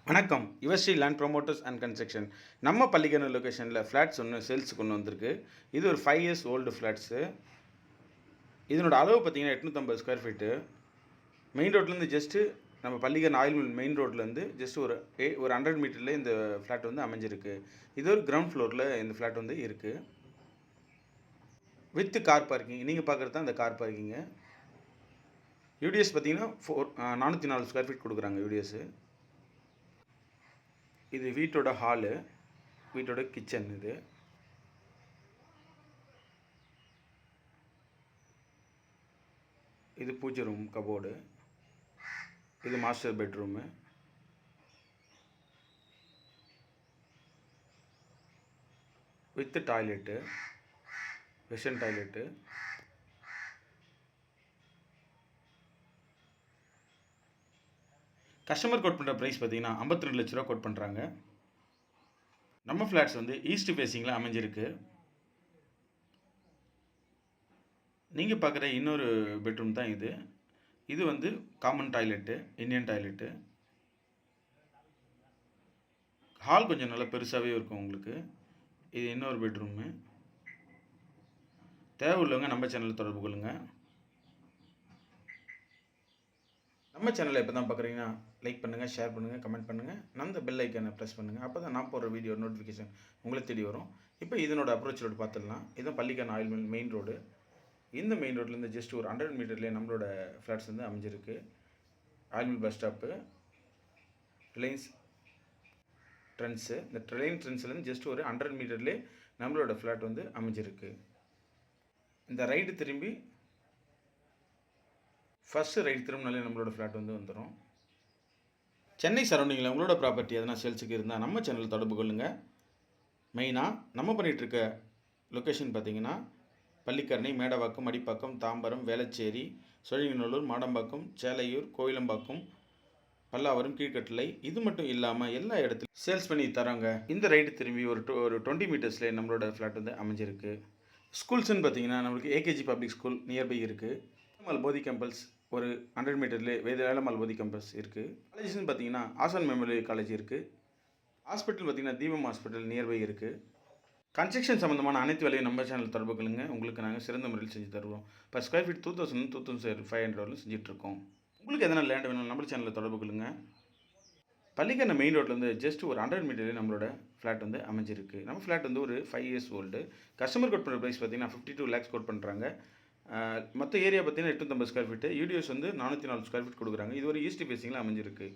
வணக்கம். Yuvasri land promoters and construction. நம்ம பள்ளிக்கரணை லொகேஷனில் ஃப்ளாட்ஸ் ஒன்று சேல்ஸுக்கு கொண்டு வந்திருக்கு. இது ஒரு 5 இயர்ஸ் ஓல்டு ஃப்ளாட்ஸு. இதனோட அளவு பார்த்தீங்கன்னா 850 ஸ்கொயர் ஃபீட்டு. மெயின் ரோட்லேருந்து ஜஸ்ட்டு நம்ம பள்ளிக்கரணை ஆயில் மில் மெயின் ரோட்லேருந்து ஜஸ்ட் ஒரு 100 மீட்டரில் இந்த ஃப்ளாட் வந்து அமைஞ்சிருக்கு. இது ஒரு கிரவுண்ட் ஃப்ளோரில் இந்த ஃப்ளாட் வந்து இருக்குது. With car parking. நீங்கள் பார்க்குறது தான் இந்த கார் பார்க்கிங்கு. யூடிஎஸ் பார்த்தீங்கன்னா 404 ஸ்கொயர் ஃபீட் கொடுக்குறாங்க யூடிஎஸ்ஸு. இது வீட்டோட ஹாலு, வீட்டோட கிச்சன். இது பூஜை ரூம் கபோர்டு. இது master bedroom. With toilet, western toilet. Customer code பண்ணுற ப்ரைஸ் பார்த்தீங்கன்னா 52 லட்ச ரூபா கோட் பண்ணுறாங்க. நம்ம ஃப்ளாட்ஸ் வந்து ஈஸ்ட் ஃபேஸிங்கில் அமைஞ்சிருக்கு. நீங்கள் பார்க்குற இன்னொரு பெட்ரூம் தான் இது. இது வந்து common toilet, Indian toilet. Hall கொஞ்சம் நல்லா பெருசாகவே இருக்கும் உங்களுக்கு. இது இன்னொரு பெட்ரூமு. தேவை உள்ளவங்க நம்ம சேனலில் தொடர்பு கொள்ளுங்கள். நம்ம சேனலை இப்போ தான் பார்க்குறீங்கன்னா லைக் பண்ணுங்கள், ஷேர் பண்ணுங்கள், கமெண்ட் பண்ணுங்கள். அந்த பெல் ஐக்கானை ப்ரெஸ் பண்ணுங்கள். அப்போ தான் நான் போடுற வீடியோ நோட்டிஃபிகேஷன் உங்களை தேடி வரும். இப்போ இதனோட அப்ரோச் ரோடு பார்த்துடலாம். இதுதான் Pallikaranai oil mill main road. இந்த மெயின் ரோட்லேருந்து ஜஸ்ட் ஒரு 100 மீட்டர்லேயே நம்மளோட ஃப்ளாட்ஸ் வந்து அமைஞ்சிருக்கு. Oil mill bus stop, Reliance trends. இந்த ரிலையன்ஸ் ட்ரெண்ட்ஸ்லேருந்து ஜஸ்ட் ஒரு 100 மீட்டர்லேயே நம்மளோட ஃப்ளாட் வந்து அமைஞ்சிருக்கு. இந்த ரைட்டு திரும்பி ஃபஸ்ட்டு ரைட் திரும்பினாலே நம்மளோட ஃப்ளாட் வந்து வந்துடும். சென்னை சரௌண்டிங்கில் உங்களோட ப்ராப்பர்ட்டி எதனா சேல்ஸுக்கு இருந்தால் நம்ம சேனலில் தொடர்பு கொள்ளுங்கள். மெயினாக நம்ம பண்ணிகிட்ருக்க லொக்கேஷன் பார்த்திங்கன்னா பள்ளிக்கரணை, மேடவாக்கம், மடிப்பாக்கம், தாம்பரம், வேளச்சேரி, சோழிங்கநல்லூர், மாடம்பாக்கம், சேலையூர், கோயிலம்பாக்கம், பல்லாவரம், கீழ்கட்டளை. இது மட்டும் இல்லாமல் எல்லா இடத்துலையும் சேல்ஸ் பண்ணி தராங்க. இந்த ரைடு திரும்பி ஒரு 20 மீட்டர்ஸ்லேயே நம்மளோட ஃப்ளாட் வந்து அமைஞ்சிருக்கு. ஸ்கூல்ஸ்ன்னு பார்த்தீங்கன்னா நம்மளுக்கு ஏகேஜி பப்ளிக் ஸ்கூல் நியர்பை இருக்குது. வேலம்மாள் போதி கேம்பஸ் ஒரு 100 மீட்டர்லேயே வேலம்மாள் போதி கேம்பஸ் இருக்குது. காலேஜஸ்ன்னு பார்த்தீங்கன்னா ஆசான் மெமோரியல் காலேஜ் இருக்குது. ஹாஸ்பிட்டல் பார்த்தீங்கன்னா தீபம் ஹாஸ்பிட்டல் நியர்பை இருக்குது. கன்ஸ்ட்ரக்ஷன் சம்மந்தமான அனைத்து வேலையும் நம்ம சேனல் தொடர்பு கொள்ளுங்க. உங்களுக்கு நாங்கள் சிறந்த முறையில் செஞ்சு தருவோம். இப்போ ஸ்கொயர் ஃபீட் 2500 வரலும் செஞ்சிட்ருக்கோம். உங்களுக்கு எதனா லேண்ட் வேணும் நம்ம சேனலில் தொடர்பு கொள்ளுங்க. பள்ளிக்கரணை மெயின் ரோட்லேருந்து ஜஸ்ட் ஒரு 100 மீட்டர்லேயே நம்மளோட ஃப்ளாட் வந்து அமைஞ்சிருக்கு. நம்ம ஃப்ளாட் வந்து ஒரு 5 இயர்ஸ் ஓல்டு. கஸ்டமர் கோட் பண்ணுற ப்ரைஸ் பார்த்தீங்கன்னா 52 lakhs கோட் பண்ணுறாங்க. மொத்த ஏரியா பார்த்தீங்கன்னா 850 ஸ்கொயர் ஃபீட்டு. யூடிஎஸ் வந்து 404 ஸ்கொயர் ஃபீட் கொடுக்குறாங்க. இது ஒரு ஈஸ்ட் ஃபேஸிங்கில் அமைஞ்சிருக்கு.